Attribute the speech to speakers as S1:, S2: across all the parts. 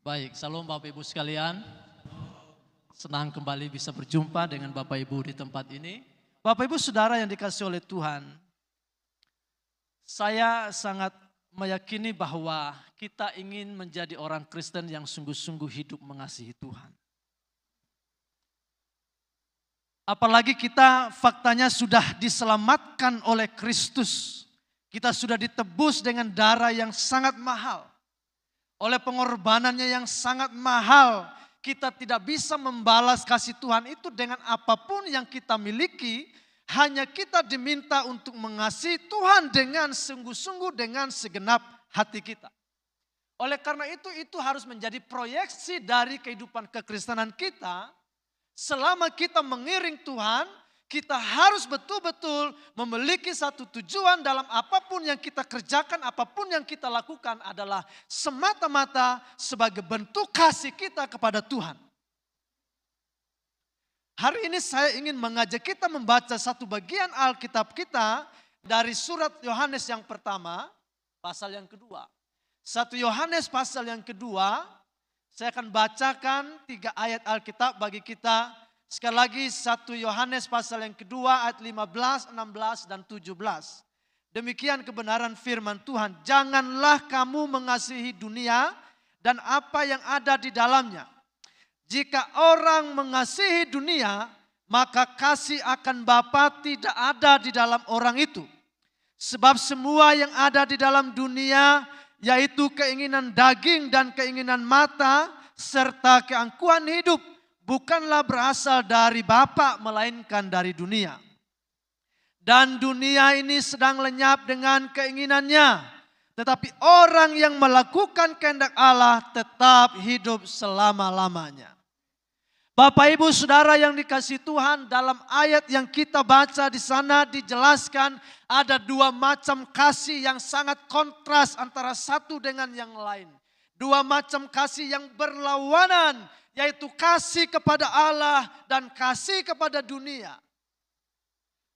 S1: Baik, salam Bapak Ibu sekalian. Senang kembali bisa berjumpa dengan Bapak Ibu di tempat ini. Bapak Ibu saudara yang dikasihi oleh Tuhan, saya sangat meyakini bahwa kita ingin menjadi orang Kristen yang sungguh-sungguh hidup mengasihi Tuhan. Apalagi kita faktanya sudah diselamatkan oleh Kristus. Kita sudah ditebus dengan darah yang sangat mahal. Oleh pengorbanannya yang sangat mahal, kita tidak bisa membalas kasih Tuhan itu dengan apapun yang kita miliki. Hanya kita diminta untuk mengasihi Tuhan dengan sungguh-sungguh, dengan segenap hati kita. Oleh karena itu harus menjadi proyeksi dari kehidupan kekristenan kita. Selama kita mengiring Tuhan, kita harus betul-betul memiliki satu tujuan dalam apapun yang kita kerjakan, apapun yang kita lakukan adalah semata-mata sebagai bentuk kasih kita kepada Tuhan. Hari ini saya ingin mengajak kita membaca satu bagian Alkitab kita dari surat Yohanes yang pertama, pasal yang kedua. 1 Yohanes pasal yang kedua, saya akan bacakan 3 ayat Alkitab bagi kita. Sekali lagi 1 Yohanes pasal yang kedua ayat 15, 16 dan 17. Demikian kebenaran firman Tuhan. Janganlah kamu mengasihi dunia dan apa yang ada di dalamnya. Jika orang mengasihi dunia, maka kasih akan Bapa tidak ada di dalam orang itu. Sebab semua yang ada di dalam dunia, yaitu keinginan daging dan keinginan mata, serta keangkuhan hidup, bukanlah berasal dari Bapa melainkan dari dunia. Dan dunia ini sedang lenyap dengan keinginannya. Tetapi orang yang melakukan kehendak Allah tetap hidup selama-lamanya. Bapak Ibu Saudara yang dikasihi Tuhan, dalam ayat yang kita baca di sana dijelaskan ada 2 macam kasih yang sangat kontras antara satu dengan yang lain. 2 macam kasih yang berlawanan, yaitu kasih kepada Allah dan kasih kepada dunia.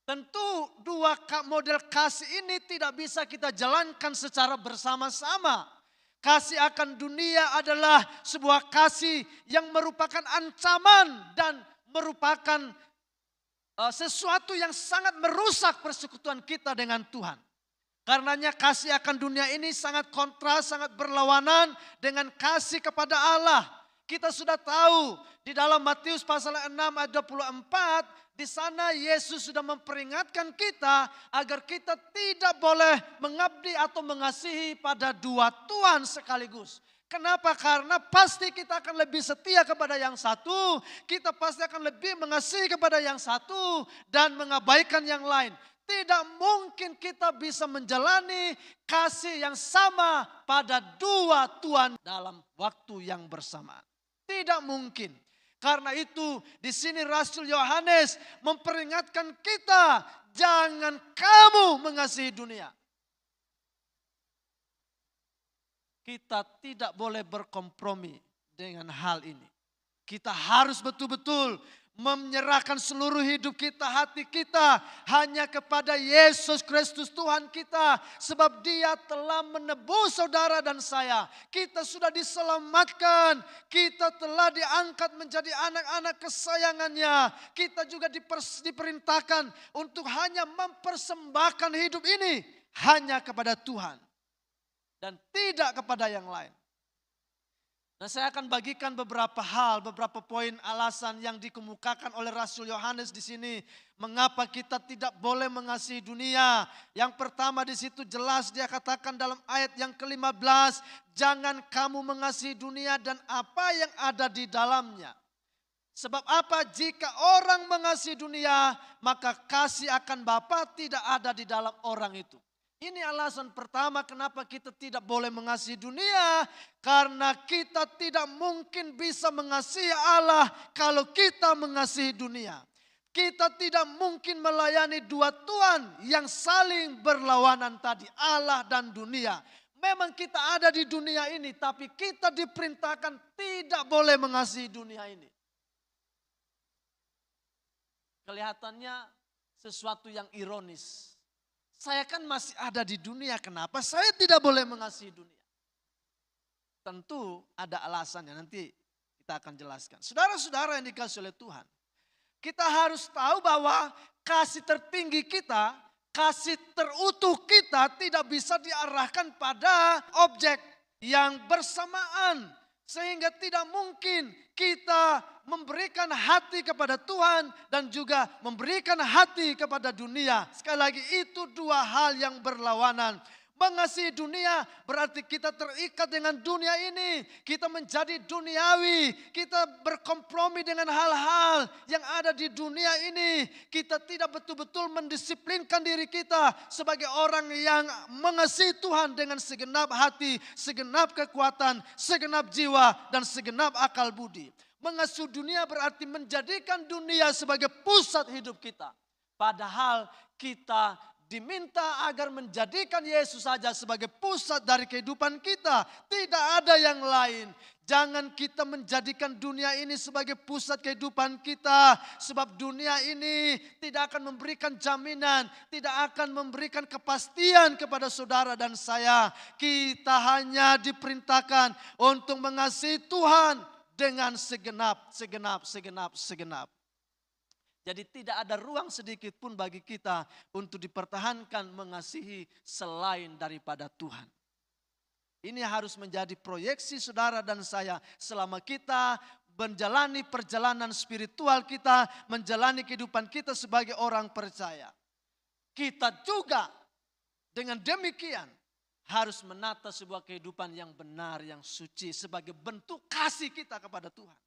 S1: Tentu 2 model kasih ini tidak bisa kita jalankan secara bersama-sama. Kasih akan dunia adalah sebuah kasih yang merupakan ancaman dan merupakan sesuatu yang sangat merusak persekutuan kita dengan Tuhan. Karenanya kasih akan dunia ini sangat kontras, sangat berlawanan dengan kasih kepada Allah. Kita sudah tahu di dalam Matius pasal 6 ayat 24, di sana Yesus sudah memperingatkan kita agar kita tidak boleh mengabdi atau mengasihi pada 2 Tuhan sekaligus. Kenapa? Karena pasti kita akan lebih setia kepada yang satu, kita pasti akan lebih mengasihi kepada yang satu dan mengabaikan yang lain. Tidak mungkin kita bisa menjalani kasih yang sama pada 2 Tuhan dalam waktu yang bersamaan. Tidak mungkin. Karena itu di sini Rasul Yohanes memperingatkan kita, jangan kamu mengasihi dunia. Kita tidak boleh berkompromi dengan hal ini. Kita harus betul-betul menyerahkan seluruh hidup kita, hati kita hanya kepada Yesus Kristus Tuhan kita. Sebab Dia telah menebus saudara dan saya. Kita sudah diselamatkan. Kita telah diangkat menjadi anak-anak kesayangannya. Kita juga diperintahkan untuk hanya mempersembahkan hidup ini hanya kepada Tuhan. Dan tidak kepada yang lain. Nah, saya akan bagikan beberapa hal, beberapa poin alasan yang dikemukakan oleh Rasul Yohanes di sini. Mengapa kita tidak boleh mengasihi dunia. Yang pertama di situ jelas dia katakan dalam ayat yang ke-15. Jangan kamu mengasihi dunia dan apa yang ada di dalamnya. Sebab apa? Jika orang mengasihi dunia, maka kasih akan Bapa tidak ada di dalam orang itu. Ini alasan pertama kenapa kita tidak boleh mengasihi dunia. Karena kita tidak mungkin bisa mengasihi Allah kalau kita mengasihi dunia. Kita tidak mungkin melayani 2 Tuhan yang saling berlawanan tadi, Allah dan dunia. Memang kita ada di dunia ini, tapi kita diperintahkan tidak boleh mengasihi dunia ini. Kelihatannya sesuatu yang ironis. Saya kan masih ada di dunia, kenapa saya tidak boleh mengasihi dunia? Tentu ada alasannya, nanti kita akan jelaskan. Saudara-saudara yang dikasihi oleh Tuhan, kita harus tahu bahwa kasih tertinggi kita, kasih terutuh kita tidak bisa diarahkan pada objek yang bersamaan. Sehingga tidak mungkin kita memberikan hati kepada Tuhan dan juga memberikan hati kepada dunia. Sekali lagi, itu dua hal yang berlawanan. Mengasihi dunia berarti kita terikat dengan dunia ini. Kita menjadi duniawi. Kita berkompromi dengan hal-hal yang ada di dunia ini. Kita tidak betul-betul mendisiplinkan diri kita sebagai orang yang mengasihi Tuhan dengan segenap hati, segenap kekuatan, segenap jiwa, dan segenap akal budi. Mengasihi dunia berarti menjadikan dunia sebagai pusat hidup kita. Padahal kita diminta agar menjadikan Yesus saja sebagai pusat dari kehidupan kita. Tidak ada yang lain. Jangan kita menjadikan dunia ini sebagai pusat kehidupan kita. Sebab dunia ini tidak akan memberikan jaminan. Tidak akan memberikan kepastian kepada saudara dan saya. Kita hanya diperintahkan untuk mengasihi Tuhan dengan segenap. Jadi tidak ada ruang sedikit pun bagi kita untuk dipertahankan mengasihi selain daripada Tuhan. Ini harus menjadi proyeksi saudara dan saya selama kita menjalani perjalanan spiritual kita, menjalani kehidupan kita sebagai orang percaya. Kita juga dengan demikian harus menata sebuah kehidupan yang benar, yang suci sebagai bentuk kasih kita kepada Tuhan.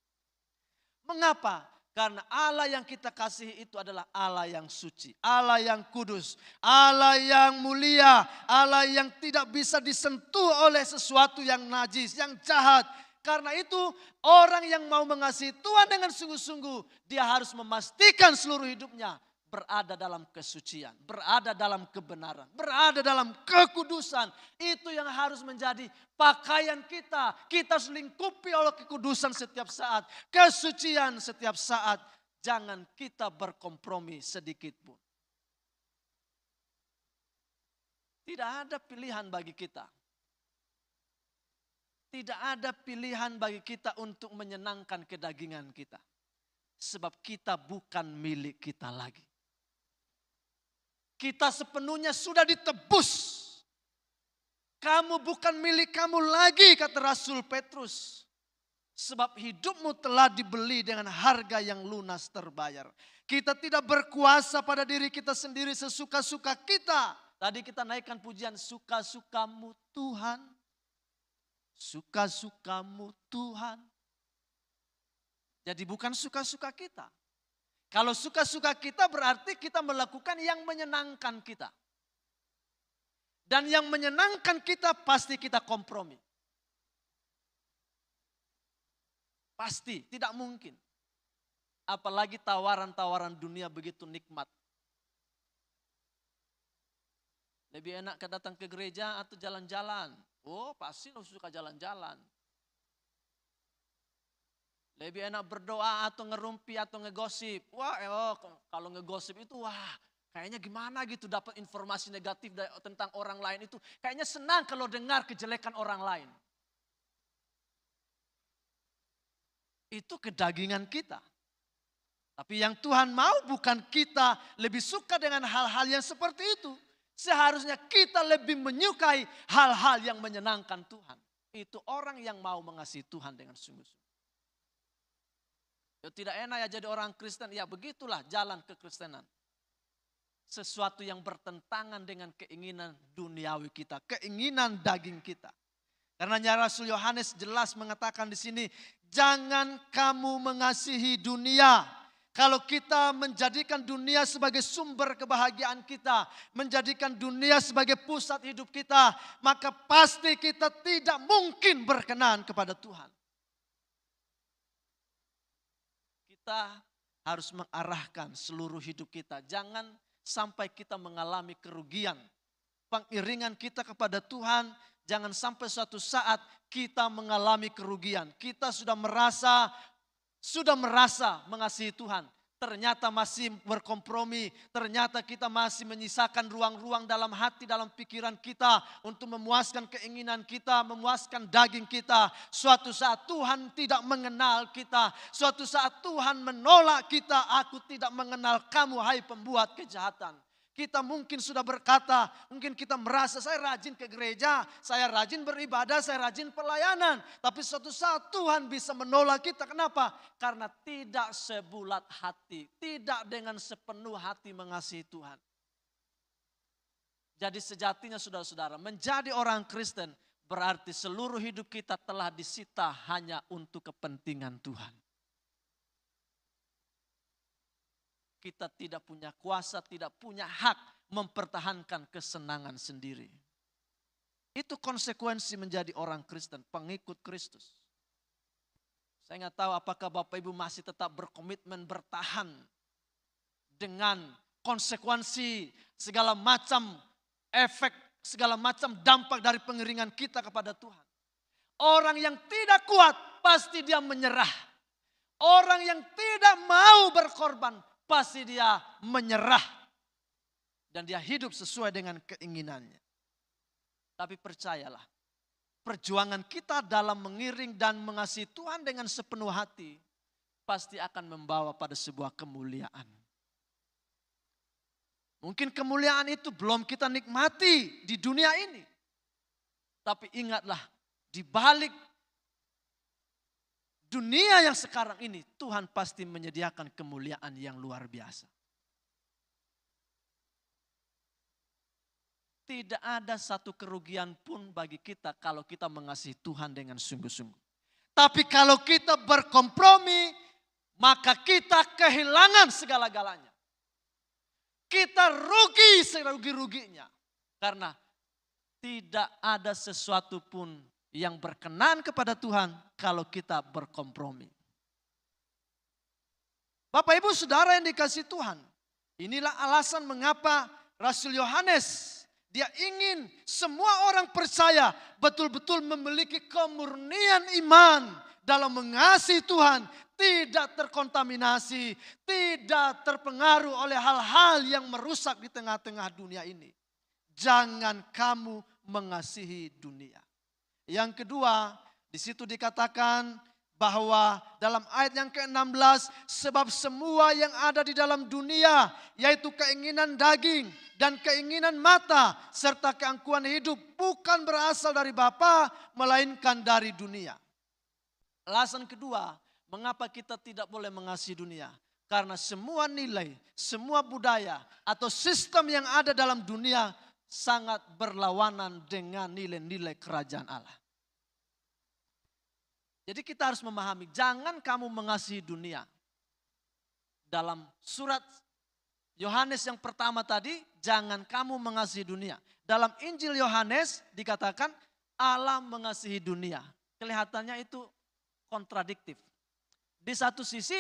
S1: Mengapa? Karena Allah yang kita kasihi itu adalah Allah yang suci, Allah yang kudus, Allah yang mulia, Allah yang tidak bisa disentuh oleh sesuatu yang najis, yang jahat. Karena itu orang yang mau mengasihi Tuhan dengan sungguh-sungguh, dia harus memastikan seluruh hidupnya berada dalam kesucian, berada dalam kebenaran, berada dalam kekudusan. Itu yang harus menjadi pakaian kita. Kita selingkupi oleh kekudusan setiap saat, kesucian setiap saat. Jangan kita berkompromi sedikit pun. Tidak ada pilihan bagi kita. Tidak ada pilihan bagi kita untuk menyenangkan kedagingan kita. Sebab kita bukan milik kita lagi. Kita sepenuhnya sudah ditebus. Kamu bukan milik kamu lagi, kata Rasul Petrus. Sebab hidupmu telah dibeli dengan harga yang lunas terbayar. Kita tidak berkuasa pada diri kita sendiri sesuka-suka kita. Tadi kita naikkan pujian, suka-sukamu Tuhan. Suka-sukamu Tuhan. Jadi bukan suka-suka kita. Kalau suka-suka kita berarti kita melakukan yang menyenangkan kita. Dan yang menyenangkan kita pasti kita kompromi. Pasti, tidak mungkin. Apalagi tawaran-tawaran dunia begitu nikmat. Lebih enak datang ke gereja atau jalan-jalan. Oh, pasti lo suka jalan-jalan. Lebih enak berdoa atau ngerumpi atau ngegosip. Wah, kalau ngegosip itu kayaknya gimana gitu dapat informasi negatif tentang orang lain itu. Kayaknya senang kalau dengar kejelekan orang lain. Itu kedagingan kita. Tapi yang Tuhan mau bukan kita lebih suka dengan hal-hal yang seperti itu. Seharusnya kita lebih menyukai hal-hal yang menyenangkan Tuhan. Itu orang yang mau mengasihi Tuhan dengan sungguh-sungguh. Ya, tidak enak ya jadi orang Kristen, ya begitulah jalan kekristenan. Sesuatu yang bertentangan dengan keinginan duniawi kita, keinginan daging kita. Karena Rasul Yohanes jelas mengatakan di sini, jangan kamu mengasihi dunia. Kalau kita menjadikan dunia sebagai sumber kebahagiaan kita, menjadikan dunia sebagai pusat hidup kita, maka pasti kita tidak mungkin berkenan kepada Tuhan. Kita harus mengarahkan seluruh hidup kita. Jangan sampai kita mengalami kerugian. Pengiringan kita kepada Tuhan, jangan sampai suatu saat kita mengalami kerugian. Kita sudah merasa mengasihi Tuhan. ternyata masih berkompromi, ternyata kita masih menyisakan ruang-ruang dalam hati, dalam pikiran kita untuk memuaskan keinginan kita, memuaskan daging kita. Suatu saat Tuhan tidak mengenal kita, suatu saat Tuhan menolak kita, aku tidak mengenal kamu hai pembuat kejahatan. Kita mungkin sudah berkata, mungkin kita merasa saya rajin ke gereja, saya rajin beribadah, saya rajin pelayanan. Tapi suatu saat Tuhan bisa menolak kita. Kenapa? Karena tidak sebulat hati, tidak dengan sepenuh hati mengasihi Tuhan. Jadi sejatinya saudara-saudara, menjadi orang Kristen berarti seluruh hidup kita telah disita hanya untuk kepentingan Tuhan. Kita tidak punya kuasa, tidak punya hak mempertahankan kesenangan sendiri. Itu konsekuensi menjadi orang Kristen, pengikut Kristus. Saya nggak tahu apakah Bapak Ibu masih tetap berkomitmen bertahan dengan konsekuensi segala macam efek, segala macam dampak dari pengeringan kita kepada Tuhan. Orang yang tidak kuat pasti dia menyerah. Orang yang tidak mau berkorban pasti dia menyerah. Dan dia hidup sesuai dengan keinginannya. Tapi percayalah, perjuangan kita dalam mengiring dan mengasihi Tuhan dengan sepenuh hati pasti akan membawa pada sebuah kemuliaan. Mungkin kemuliaan itu belum kita nikmati di dunia ini. Tapi ingatlah, di balik dunia yang sekarang ini, Tuhan pasti menyediakan kemuliaan yang luar biasa. Tidak ada satu kerugian pun bagi kita kalau kita mengasihi Tuhan dengan sungguh-sungguh. Tapi kalau kita berkompromi, maka kita kehilangan segala-galanya. Kita rugi serugi-ruginya. Karena tidak ada sesuatu pun yang berkenan kepada Tuhan kalau kita berkompromi. Bapak Ibu Saudara yang dikasihi Tuhan, inilah alasan mengapa Rasul Yohanes dia ingin semua orang percaya betul-betul memiliki kemurnian iman dalam mengasihi Tuhan, tidak terkontaminasi, tidak terpengaruh oleh hal-hal yang merusak di tengah-tengah dunia ini. Jangan kamu mengasihi dunia. Yang kedua, di situ dikatakan bahwa dalam ayat yang ke-16, sebab semua yang ada di dalam dunia, yaitu keinginan daging dan keinginan mata, serta keangkuhan hidup, bukan berasal dari Bapa, melainkan dari dunia. Alasan kedua, mengapa kita tidak boleh mengasihi dunia? Karena semua nilai, semua budaya atau sistem yang ada dalam dunia sangat berlawanan dengan nilai-nilai kerajaan Allah. Jadi kita harus memahami, jangan kamu mengasihi dunia. Dalam surat Yohanes yang pertama tadi, jangan kamu mengasihi dunia. Dalam Injil Yohanes dikatakan Allah mengasihi dunia. Kelihatannya itu kontradiktif. Di satu sisi,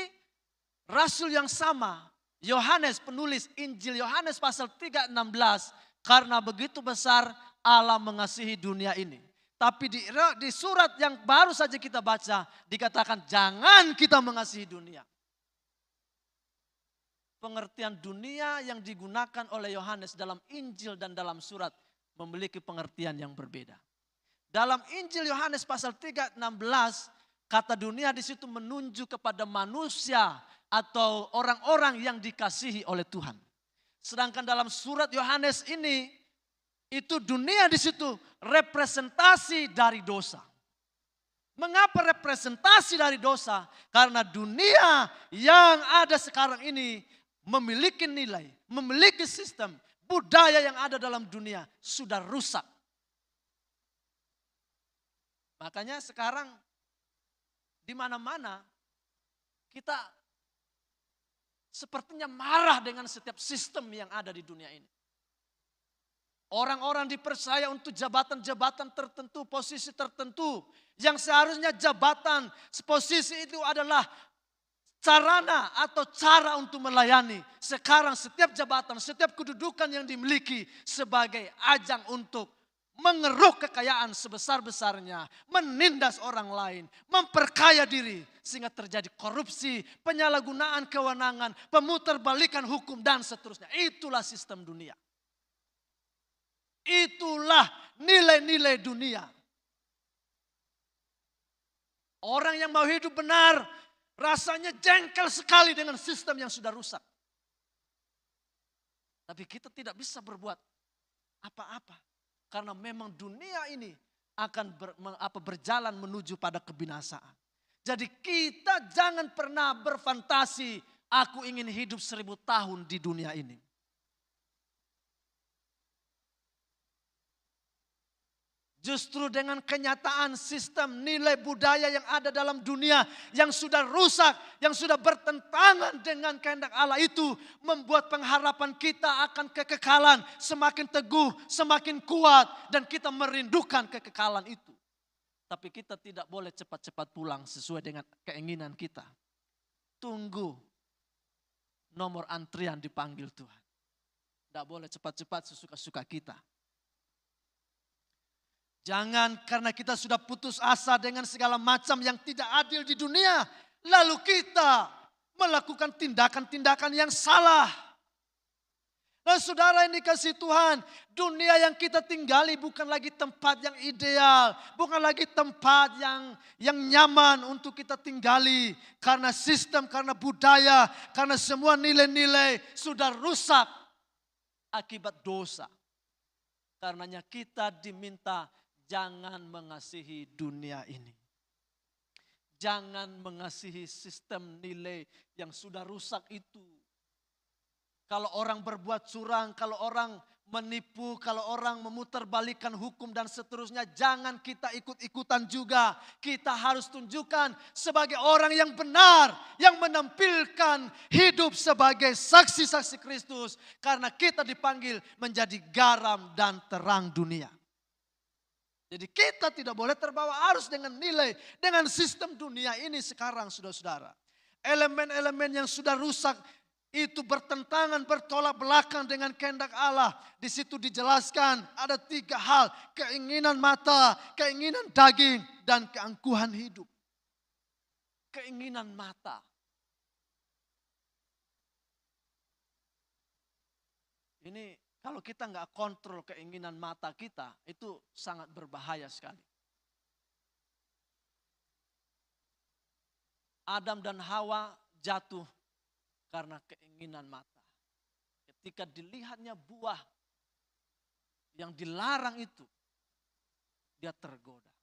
S1: rasul yang sama, Yohanes penulis Injil Yohanes pasal 3:16, karena begitu besar Allah mengasihi dunia ini. Tapi di surat yang baru saja kita baca dikatakan jangan kita mengasihi dunia. Pengertian dunia yang digunakan oleh Yohanes dalam Injil dan dalam surat memiliki pengertian yang berbeda. Dalam Injil Yohanes pasal 3:16 kata dunia di situ menunjuk kepada manusia atau orang-orang yang dikasihi oleh Tuhan. Sedangkan dalam surat Yohanes ini itu dunia di situ representasi dari dosa. Mengapa representasi dari dosa? Karena dunia yang ada sekarang ini memiliki nilai, memiliki sistem, budaya yang ada dalam dunia sudah rusak. Makanya sekarang di mana-mana kita sepertinya marah dengan setiap sistem yang ada di dunia ini. Orang-orang dipercaya untuk jabatan-jabatan tertentu, posisi tertentu. Yang seharusnya jabatan, posisi itu adalah sarana atau cara untuk melayani. Sekarang setiap jabatan, setiap kedudukan yang dimiliki sebagai ajang untuk mengeruk kekayaan sebesar-besarnya, menindas orang lain, memperkaya diri, sehingga terjadi korupsi, penyalahgunaan kewenangan, pemutarbalikan hukum, dan seterusnya. Itulah sistem dunia. Itulah nilai-nilai dunia. Orang yang mau hidup benar, rasanya jengkel sekali dengan sistem yang sudah rusak. Tapi kita tidak bisa berbuat apa-apa. Karena memang dunia ini akan berjalan menuju pada kebinasaan. Jadi kita jangan pernah berfantasi, aku ingin hidup 1000 tahun di dunia ini. Justru dengan kenyataan sistem nilai budaya yang ada dalam dunia yang sudah rusak, yang sudah bertentangan dengan kehendak Allah itu membuat pengharapan kita akan kekekalan semakin teguh, semakin kuat, dan kita merindukan kekekalan itu. Tapi kita tidak boleh cepat-cepat pulang sesuai dengan keinginan kita. Tunggu nomor antrian dipanggil Tuhan. Tidak boleh cepat-cepat sesuka-suka kita. Jangan karena kita sudah putus asa dengan segala macam yang tidak adil di dunia, lalu kita melakukan tindakan-tindakan yang salah. Nah saudara yang dikasihi Tuhan, dunia yang kita tinggali bukan lagi tempat yang ideal, bukan lagi tempat yang nyaman untuk kita tinggali. Karena sistem, karena budaya, karena semua nilai-nilai sudah rusak akibat dosa. Karenanya kita diminta jangan mengasihi dunia ini. Jangan mengasihi sistem nilai yang sudah rusak itu. Kalau orang berbuat curang, kalau orang menipu, kalau orang memutarbalikkan hukum dan seterusnya, jangan kita ikut-ikutan juga. Kita harus tunjukkan sebagai orang yang benar, yang menampilkan hidup sebagai saksi-saksi Kristus. Karena kita dipanggil menjadi garam dan terang dunia. Jadi kita tidak boleh terbawa arus dengan nilai, dengan sistem dunia ini sekarang saudara-saudara. Elemen-elemen yang sudah rusak itu bertentangan, bertolak belakang dengan kehendak Allah. Di situ dijelaskan ada 3 hal, keinginan mata, keinginan daging, dan keangkuhan hidup. Keinginan mata. Ini kalau kita nggak kontrol keinginan mata kita, itu sangat berbahaya sekali. Adam dan Hawa jatuh karena keinginan mata. Ketika dilihatnya buah yang dilarang itu, dia tergoda.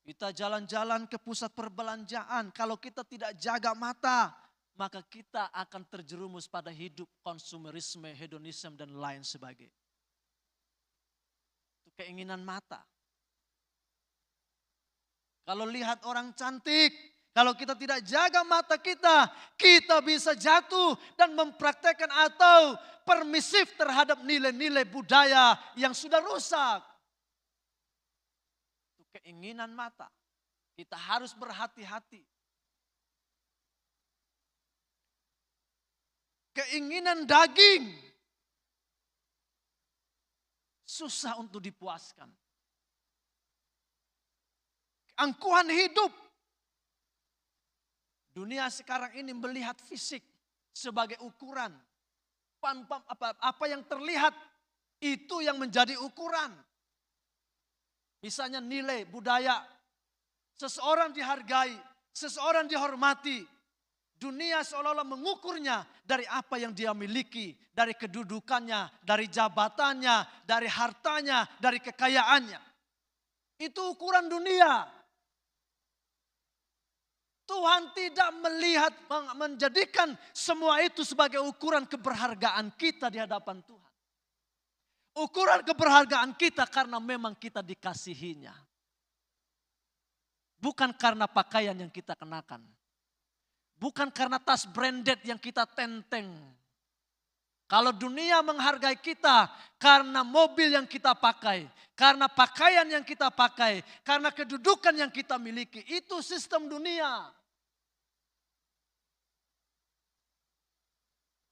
S1: Kita jalan-jalan ke pusat perbelanjaan, kalau kita tidak jaga mata, maka kita akan terjerumus pada hidup konsumerisme, hedonisme, dan lain sebagainya. Itu keinginan mata. Kalau lihat orang cantik, kalau kita tidak jaga mata kita, kita bisa jatuh dan mempraktekkan atau permisif terhadap nilai-nilai budaya yang sudah rusak. Itu keinginan mata. Kita harus berhati-hati. Keinginan daging susah untuk dipuaskan. Angkuhan hidup. Dunia sekarang ini melihat fisik sebagai ukuran. Apa yang terlihat itu yang menjadi ukuran. Misalnya nilai budaya. Seseorang dihargai, seseorang dihormati. Dunia seolah-olah mengukurnya dari apa yang dia miliki, dari kedudukannya, dari jabatannya, dari hartanya, dari kekayaannya. Itu ukuran dunia. Tuhan tidak melihat, menjadikan semua itu sebagai ukuran keberhargaan kita di hadapan Tuhan. Ukuran keberhargaan kita karena memang kita dikasihinya. Bukan karena pakaian yang kita kenakan. Bukan karena tas branded yang kita tenteng. Kalau dunia menghargai kita karena mobil yang kita pakai, karena pakaian yang kita pakai, karena kedudukan yang kita miliki, itu sistem dunia.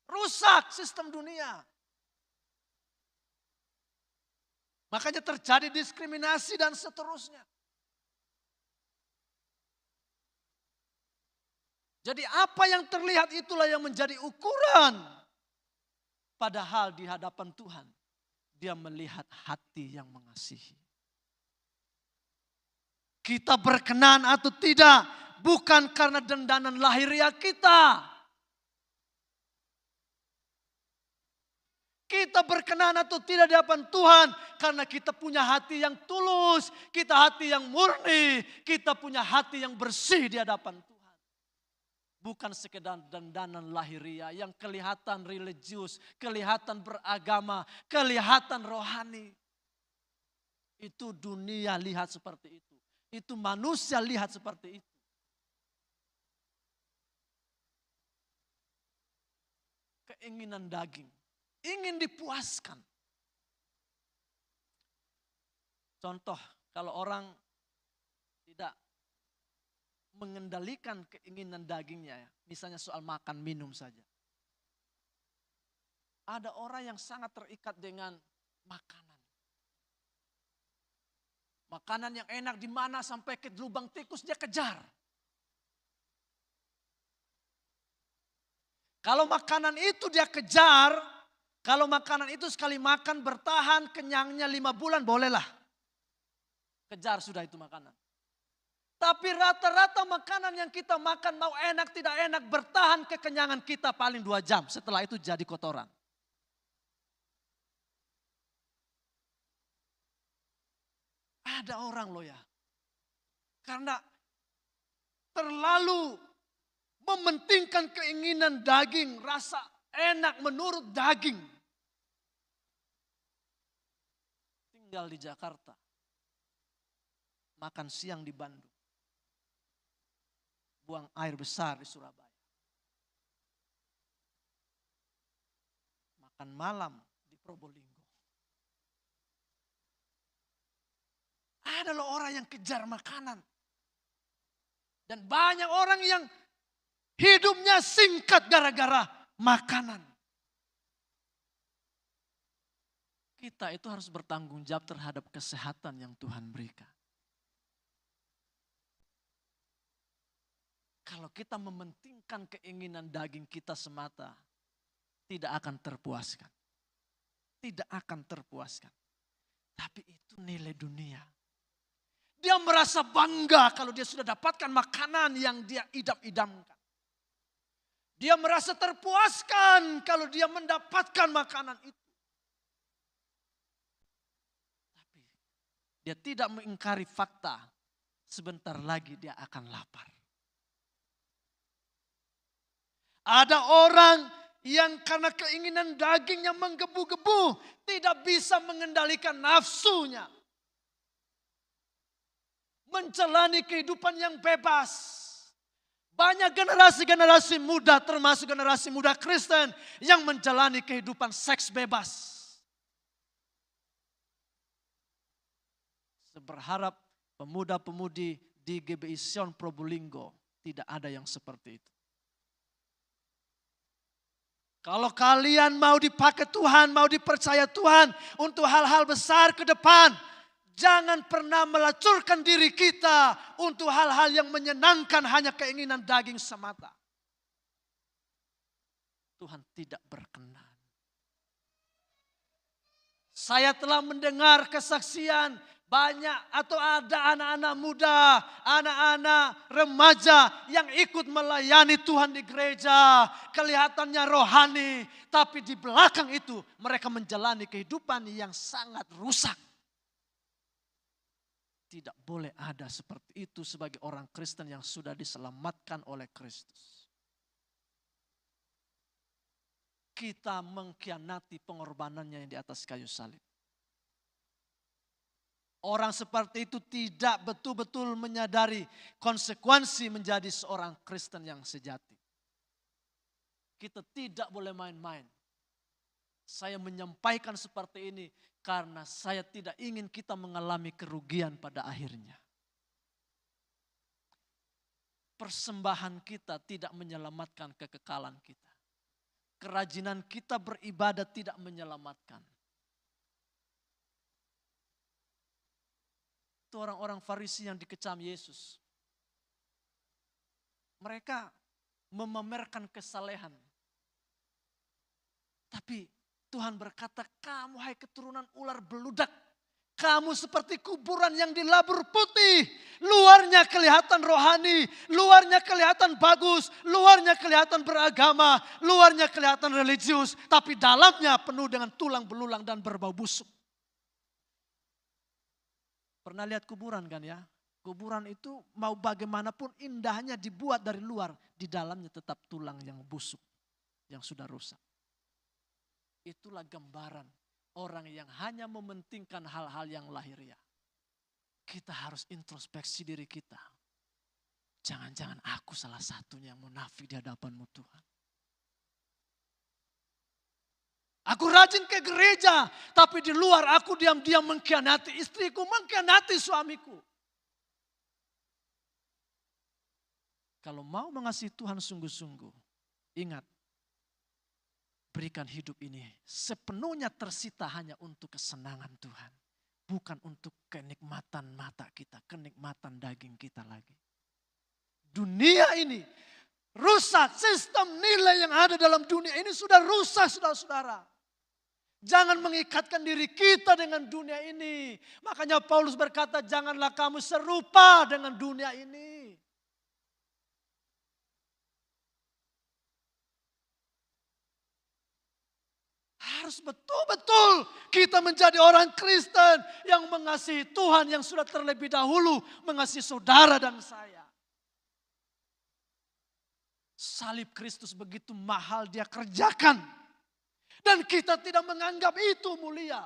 S1: Rusak sistem dunia. Makanya terjadi diskriminasi dan seterusnya. Jadi apa yang terlihat itulah yang menjadi ukuran. Padahal di hadapan Tuhan, Dia melihat hati yang mengasihi. Kita berkenan atau tidak, bukan karena dendanan lahiriah kita. Kita berkenan atau tidak di hadapan Tuhan karena kita punya hati yang tulus, kita hati yang murni, kita punya hati yang bersih di hadapan Tuhan. Bukan sekedar dandanan lahiriah yang kelihatan religius, kelihatan beragama, kelihatan rohani. Itu dunia lihat seperti itu. Itu manusia lihat seperti itu. Keinginan daging. Ingin dipuaskan. Contoh, kalau orang tidak mengendalikan keinginan dagingnya, misalnya soal makan minum saja. Ada orang yang sangat terikat dengan makanan. Makanan yang enak di mana sampai ke lubang tikus dia kejar. Kalau makanan itu dia kejar, kalau makanan itu sekali makan bertahan kenyangnya 5 bulan bolehlah. Kejar sudah itu makanan. Tapi rata-rata makanan yang kita makan mau enak tidak enak bertahan kekenyangan kita paling 2 jam. Setelah itu jadi kotoran. Ada orang loh ya. Karena terlalu mementingkan keinginan daging, rasa enak menurut daging. Tinggal di Jakarta. Makan siang di Bandung. Buang air besar di Surabaya. Makan malam di Probolinggo. Ada loh orang yang kejar makanan. Dan banyak orang yang hidupnya singkat gara-gara makanan. Kita itu harus bertanggung jawab terhadap kesehatan yang Tuhan berikan. Kalau kita mementingkan keinginan daging kita semata, tidak akan terpuaskan. Tidak akan terpuaskan. Tapi itu nilai dunia. Dia merasa bangga kalau dia sudah dapatkan makanan yang dia idam-idamkan. Dia merasa terpuaskan kalau dia mendapatkan makanan itu. Tapi dia tidak mengingkari fakta. Sebentar lagi dia akan lapar. Ada orang yang karena keinginan dagingnya menggebu-gebu. Tidak bisa mengendalikan nafsunya. Menjalani kehidupan yang bebas. Banyak generasi-generasi muda termasuk generasi muda Kristen yang menjalani kehidupan seks bebas. Saya berharap pemuda-pemudi di GBI Sion Probolinggo tidak ada yang seperti itu. Kalau kalian mau dipakai Tuhan, mau dipercaya Tuhan untuk hal-hal besar ke depan, jangan pernah melacurkan diri kita untuk hal-hal yang menyenangkan hanya keinginan daging semata. Tuhan tidak berkenan. Saya telah mendengar kesaksian banyak atau ada anak-anak muda, anak-anak remaja yang ikut melayani Tuhan di gereja. Kelihatannya rohani, tapi di belakang itu mereka menjalani kehidupan yang sangat rusak. Tidak boleh ada seperti itu sebagai orang Kristen yang sudah diselamatkan oleh Kristus. Kita mengkhianati pengorbanannya yang di atas kayu salib. Orang seperti itu tidak betul-betul menyadari konsekuensi menjadi seorang Kristen yang sejati. Kita tidak boleh main-main. Saya menyampaikan seperti ini karena saya tidak ingin kita mengalami kerugian pada akhirnya. Persembahan kita tidak menyelamatkan kekekalan kita. Kerajinan kita beribadah tidak menyelamatkan. Itu orang-orang Farisi yang dikecam Yesus. Mereka memamerkan kesalehan. Tapi Tuhan berkata, kamu hai keturunan ular beludak. Kamu seperti kuburan yang dilabur putih. Luarnya kelihatan rohani, luarnya kelihatan bagus, luarnya kelihatan beragama, luarnya kelihatan religius. Tapi dalamnya penuh dengan tulang belulang dan berbau busuk. Pernah lihat kuburan kan ya? Kuburan itu mau bagaimanapun indahnya dibuat dari luar. Di dalamnya tetap tulang yang busuk, yang sudah rusak. Itulah gambaran orang yang hanya mementingkan hal-hal yang lahiriah. Kita harus introspeksi diri kita. Jangan-jangan aku salah satunya yang munafik di hadapan-Mu Tuhan. Aku rajin ke gereja, tapi di luar aku diam-diam mengkhianati istriku, mengkhianati suamiku. Kalau mau mengasihi Tuhan sungguh-sungguh, ingat, berikan hidup ini sepenuhnya tersita hanya untuk kesenangan Tuhan. Bukan untuk kenikmatan mata kita, kenikmatan daging kita lagi. Dunia ini rusak, sistem nilai yang ada dalam dunia ini sudah rusak, saudara-saudara. Jangan mengikatkan diri kita dengan dunia ini. Makanya Paulus berkata, janganlah kamu serupa dengan dunia ini. Harus betul-betul kita menjadi orang Kristen yang mengasihi Tuhan yang sudah terlebih dahulu mengasihi saudara dan saya. Salib Kristus begitu mahal dia kerjakan. Dan kita tidak menganggap itu mulia.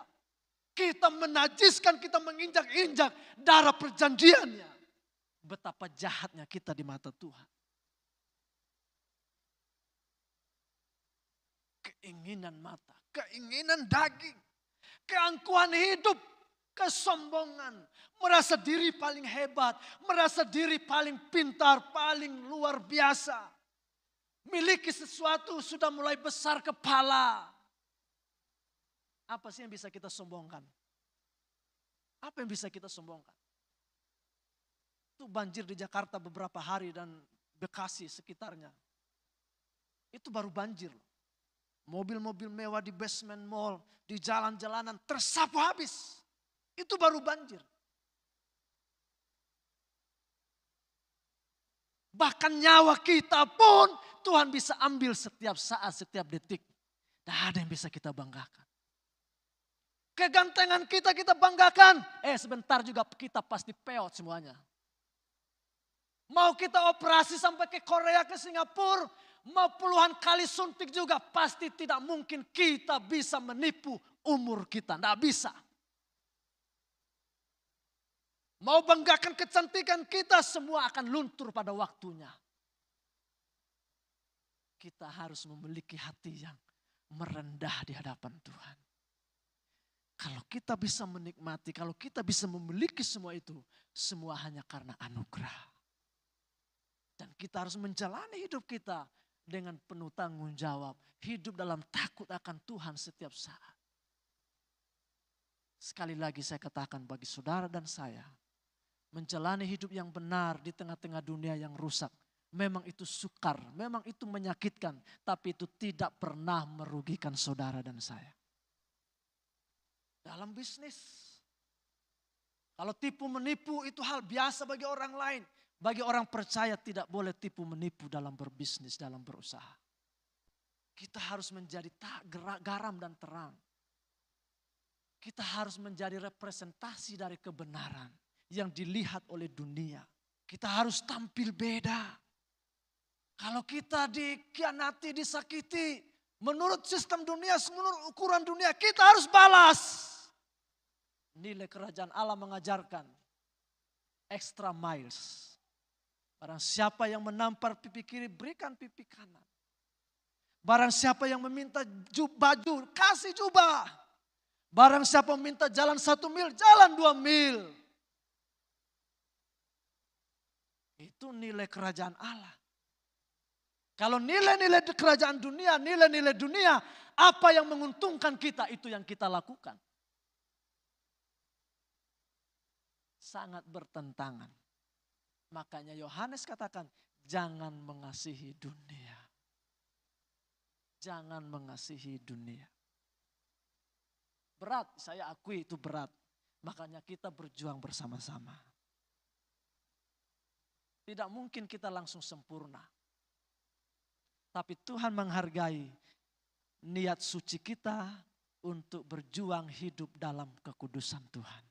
S1: Kita menajiskan, kita menginjak-injak darah perjanjiannya. Betapa jahatnya kita di mata Tuhan. Keinginan mata, keinginan daging, keangkuhan hidup, kesombongan, merasa diri paling hebat, merasa diri paling pintar, paling luar biasa. Miliki sesuatu sudah mulai besar kepala. Apa sih yang bisa kita sombongkan? Apa yang bisa kita sombongkan? Itu banjir di Jakarta beberapa hari dan Bekasi sekitarnya. Itu baru banjir. Mobil-mobil mewah di basement mall, di jalan-jalanan tersapu habis. Itu baru banjir. Bahkan nyawa kita pun Tuhan bisa ambil setiap saat, setiap detik. Tidak ada yang bisa kita banggakan. Kegantengan kita banggakan. Sebentar juga kita pasti peot semuanya. Mau kita operasi sampai ke Korea, ke Singapura, mau puluhan kali suntik juga, pasti tidak mungkin kita bisa menipu umur kita. Tidak bisa. Mau banggakan kecantikan kita, semua akan luntur pada waktunya. Kita harus memiliki hati yang merendah di hadapan Tuhan. Kalau kita bisa menikmati, kalau kita bisa memiliki semua itu, semua hanya karena anugerah. Dan kita harus menjalani hidup kita dengan penuh tanggung jawab. Hidup dalam takut akan Tuhan setiap saat. Sekali lagi saya katakan bagi saudara dan saya, menjalani hidup yang benar di tengah-tengah dunia yang rusak. Memang itu sukar, memang itu menyakitkan, tapi itu tidak pernah merugikan saudara dan saya. Dalam bisnis, kalau tipu menipu itu hal biasa bagi orang lain. Bagi orang percaya tidak boleh tipu menipu dalam berbisnis, dalam berusaha. Kita harus menjadi garam dan terang. Kita harus menjadi representasi dari kebenaran yang dilihat oleh dunia. Kita harus tampil beda. Kalau kita dikhianati, disakiti, menurut sistem dunia, menurut ukuran dunia, kita harus balas. Nilai kerajaan Allah mengajarkan extra miles. Barang siapa yang menampar pipi kiri, berikan pipi kanan. Barang siapa yang meminta baju, kasih jubah. Barang siapa meminta jalan 1 mil, jalan 2 mil. Itu nilai kerajaan Allah. Kalau nilai-nilai kerajaan dunia, nilai-nilai dunia, apa yang menguntungkan kita, itu yang kita lakukan. sangat bertentangan. Makanya Yohanes katakan, jangan mengasihi dunia. Jangan mengasihi dunia. Berat, saya akui itu berat. Makanya kita berjuang bersama-sama. Tidak mungkin kita langsung sempurna. Tapi Tuhan menghargai niat suci kita untuk berjuang hidup dalam kekudusan Tuhan.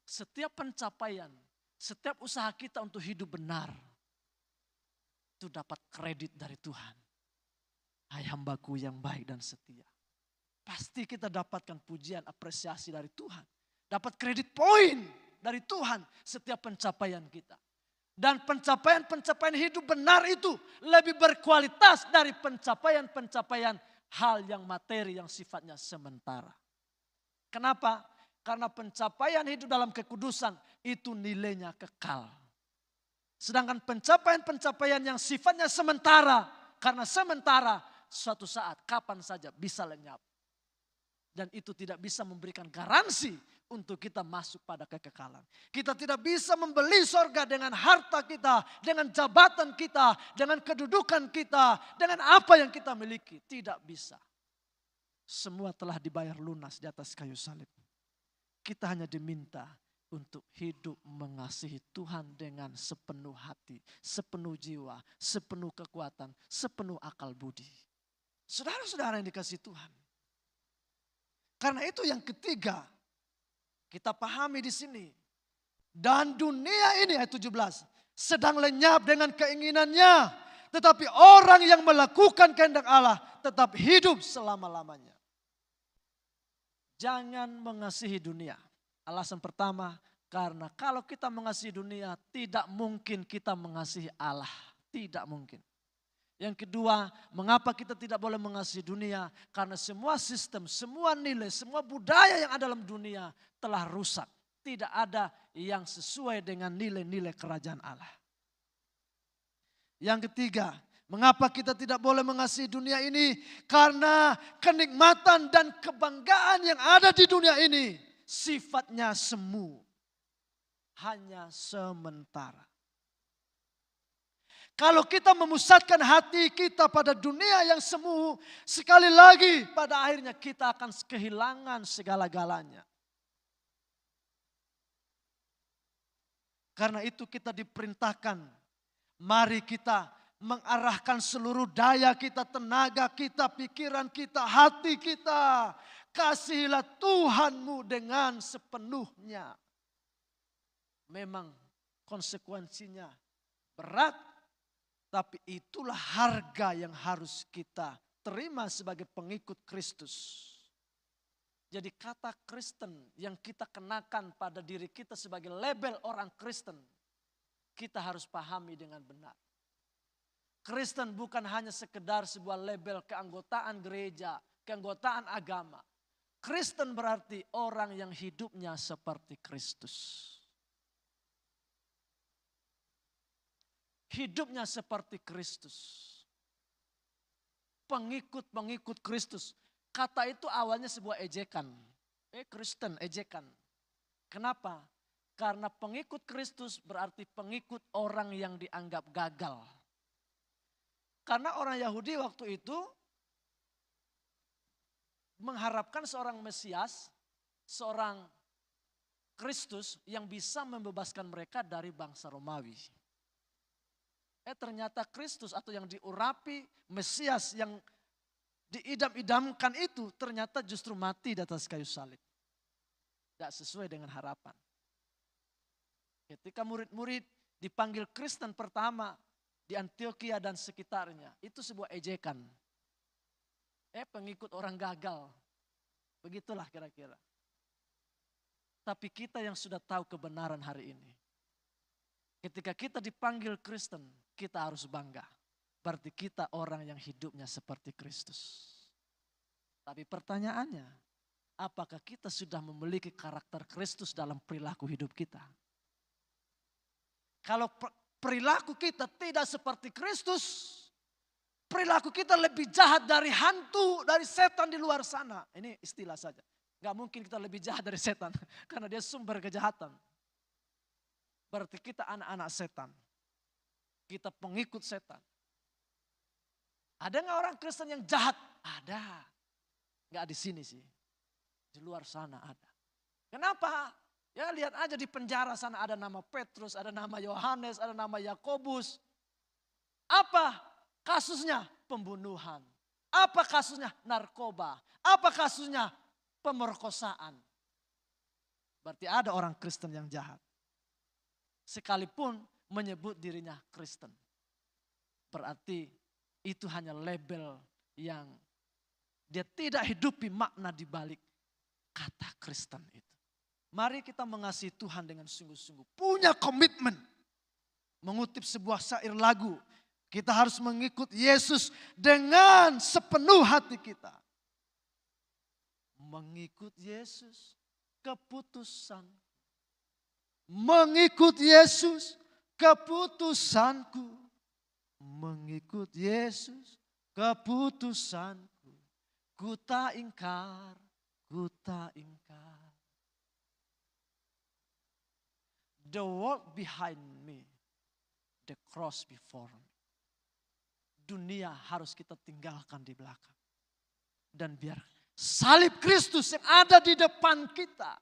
S1: Setiap pencapaian, setiap usaha kita untuk hidup benar, itu dapat kredit dari Tuhan. Hai hambaku yang baik dan setia. Pasti kita dapatkan pujian, apresiasi dari Tuhan. Dapat kredit poin dari Tuhan setiap pencapaian kita. Dan pencapaian-pencapaian hidup benar itu lebih berkualitas dari pencapaian-pencapaian hal yang materi yang sifatnya sementara. Kenapa? Karena pencapaian hidup dalam kekudusan itu nilainya kekal. Sedangkan pencapaian-pencapaian yang sifatnya sementara, karena sementara suatu saat kapan saja bisa lenyap. Dan itu tidak bisa memberikan garansi untuk kita masuk pada kekekalan. Kita tidak bisa membeli sorga dengan harta kita, dengan jabatan kita, dengan kedudukan kita, dengan apa yang kita miliki. Tidak bisa. Semua telah dibayar lunas di atas kayu salib. Kita hanya diminta untuk hidup mengasihi Tuhan dengan sepenuh hati, sepenuh jiwa, sepenuh kekuatan, sepenuh akal budi. Saudara-saudara yang dikasihi Tuhan. Karena itu yang ketiga, kita pahami di sini. Dan dunia ini ayat 17 sedang lenyap dengan keinginannya. Tetapi orang yang melakukan kehendak Allah tetap hidup selama-lamanya. Jangan mengasihi dunia. Alasan pertama, karena kalau kita mengasihi dunia tidak mungkin kita mengasihi Allah. Tidak mungkin. Yang kedua, mengapa kita tidak boleh mengasihi dunia? Karena semua sistem, semua nilai, semua budaya yang ada dalam dunia telah rusak. Tidak ada yang sesuai dengan nilai-nilai kerajaan Allah. Yang ketiga, mengapa kita tidak boleh mengasihi dunia ini? Karena kenikmatan dan kebanggaan yang ada di dunia ini sifatnya semu. Hanya sementara. Kalau kita memusatkan hati kita pada dunia yang semu, sekali lagi pada akhirnya kita akan kehilangan segala-galanya. Karena itu kita diperintahkan, mari kita mengarahkan seluruh daya kita, tenaga kita, pikiran kita, hati kita. Kasihilah Tuhanmu dengan sepenuhnya. Memang konsekuensinya berat. Tapi itulah harga yang harus kita terima sebagai pengikut Kristus. Jadi kata Kristen yang kita kenakan pada diri kita sebagai label orang Kristen, kita harus pahami dengan benar. Kristen bukan hanya sekedar sebuah label keanggotaan gereja, keanggotaan agama. Kristen berarti orang yang hidupnya seperti Kristus. Hidupnya seperti Kristus. Pengikut-pengikut Kristus. Kata itu awalnya sebuah ejekan. Kristen, ejekan. Kenapa? Karena pengikut Kristus berarti pengikut orang yang dianggap gagal. Karena orang Yahudi waktu itu mengharapkan seorang Mesias, seorang Kristus yang bisa membebaskan mereka dari bangsa Romawi. Ternyata Kristus atau yang diurapi Mesias yang diidam-idamkan itu ternyata justru mati di atas kayu salib. Tidak sesuai dengan harapan. Ketika murid-murid dipanggil Kristen pertama di Antioquia dan sekitarnya, itu sebuah ejekan. Pengikut orang gagal. Begitulah kira-kira. Tapi kita yang sudah tahu kebenaran hari ini. Ketika kita dipanggil Kristen, kita harus bangga. Berarti kita orang yang hidupnya seperti Kristus. Tapi pertanyaannya, apakah kita sudah memiliki karakter Kristus dalam perilaku hidup kita? Kalau perilaku kita tidak seperti Kristus, perilaku kita lebih jahat dari hantu, dari setan di luar sana. Ini istilah saja. Gak mungkin kita lebih jahat dari setan. Karena dia sumber kejahatan. Berarti kita anak-anak setan. Kita pengikut setan. Ada nggak orang Kristen yang jahat? Ada. Nggak di sini sih. Di luar sana ada. Kenapa? Ya lihat aja di penjara sana ada nama Petrus, ada nama Yohanes, ada nama Yakobus. Apa kasusnya? Pembunuhan. Apa kasusnya? Narkoba. Apa kasusnya? Pemerkosaan. Berarti ada orang Kristen yang jahat. Sekalipun menyebut dirinya Kristen. Berarti itu hanya label yang dia tidak hidupi makna di balik kata Kristen itu. Mari kita mengasihi Tuhan dengan sungguh-sungguh. Punya komitmen. Mengutip sebuah syair lagu. Kita harus mengikut Yesus dengan sepenuh hati kita. Mengikut Yesus keputusan. Mengikut Yesus keputusanku. Mengikut Yesus keputusanku. Ku tak ingkar, ku tak ingkar. The world behind me, the cross before me. Dunia harus kita tinggalkan di belakang. Dan biar salib Kristus yang ada di depan kita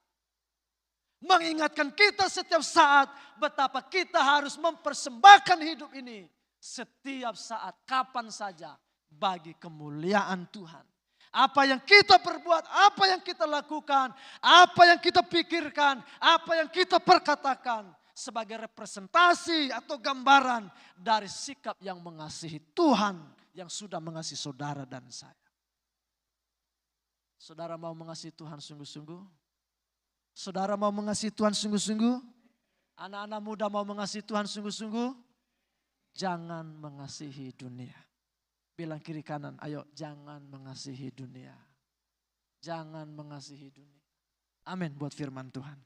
S1: mengingatkan kita setiap saat betapa kita harus mempersembahkan hidup ini setiap saat, kapan saja bagi kemuliaan Tuhan. Apa yang kita perbuat, apa yang kita lakukan, apa yang kita pikirkan, apa yang kita perkatakan sebagai representasi atau gambaran dari sikap yang mengasihi Tuhan yang sudah mengasihi saudara dan saya. Saudara mau mengasihi Tuhan sungguh-sungguh? Saudara mau mengasihi Tuhan sungguh-sungguh? Anak-anak muda mau mengasihi Tuhan sungguh-sungguh? Jangan mengasihi dunia. Bilang kiri kanan, ayo jangan mengasihi dunia. Jangan mengasihi dunia. Amin buat firman Tuhan.